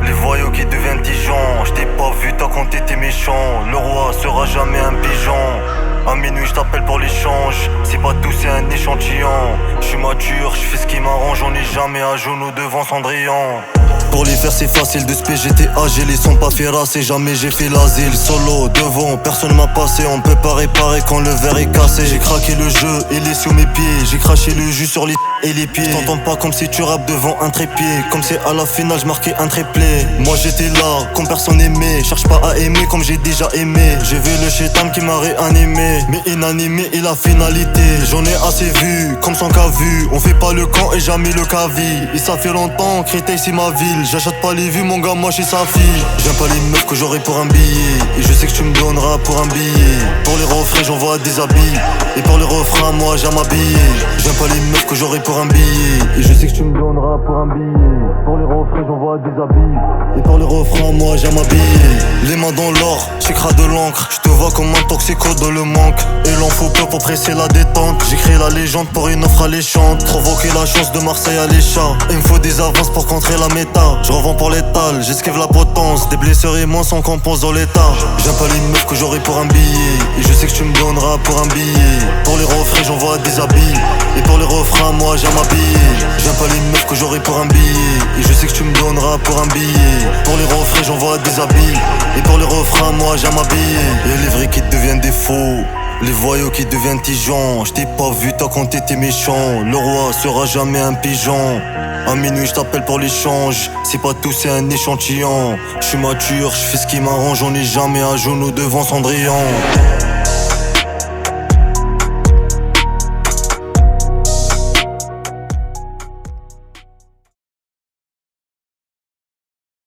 Les voyous qui deviennent Dijon. J't'ai pas vu tant quand t'étais méchant. Le roi sera jamais un pigeon. À minuit j't'appelle pour l'échange. C'est pas tout, c'est un échantillon. J'suis mature, j'fais ce qui m'arrange. On est jamais à genoux devant Cendrillon. Pour les faire c'est facile de se payer, j'étais agile, ils sont pas ferrassés, jamais j'ai fait l'asile. Solo, devant, personne m'a passé, on peut pas réparer quand le verre est cassé. J'ai craqué le jeu, il est sous mes pieds, j'ai craché le jus sur les et les pieds. T'entends pas comme si tu rappes devant un trépied, comme si à la finale j'marquais un triplé. Moi j'étais là, comme personne aimait, cherche pas à aimer comme j'ai déjà aimé. J'ai vu le chétan qui m'a réanimé, mais inanimé et la finalité. J'en ai assez vu, comme son cas vu, on fait pas le camp et jamais le cavi. Et ça fait longtemps, Créteil c'est ma ville. J'achète pas les vues, mon gars, moi j'suis sa fille. J'aime pas les meufs que j'aurai pour un billet. Et je sais que tu me donneras pour un billet. Pour les refrains, j'envoie des habits. Et pour les refrains, moi j'aime m'habiller. J'aime pas les meufs que j'aurai pour un billet. Et je sais que tu me donneras pour un billet. Pour les refrains, j'envoie des habits. Et pour les refrains, moi j'aime m'habiller. Les mains dans l'or, j'écris de l'encre. Je te vois comme un toxico dans le manque. Et l'en faut peu pour presser la détente. J'écris la légende pour une offre alléchante. Provoquer la chance de Marseille à l'échat. Il me faut des avances pour contrer la méta. Je revends pour l'étal, j'esquive la potence. Des blessures et moi sans qu'on pense dans l'état. J'aime pas les meufs que j'aurai pour un billet. Et je sais que tu me donneras pour un billet. Pour les refrains j'envoie des habits. Et pour les refrains moi j'aime m'habiller. J'aime pas les meufs que j'aurai pour un billet. Et je sais que tu me donneras pour un billet. Pour les refrains j'envoie des habits. Et pour les refrains moi j'aime m'habiller. Et les vrais qui deviennent des faux. Les voyous qui deviennent tigeons. J't'ai pas vu tant quand t'étais méchant. Le roi sera jamais un pigeon. À minuit j't'appelle pour l'échange. C'est pas tout, c'est un échantillon. J'suis mature, j'fais ce qui m'arrange. On est jamais à genoux devant Cendrillon.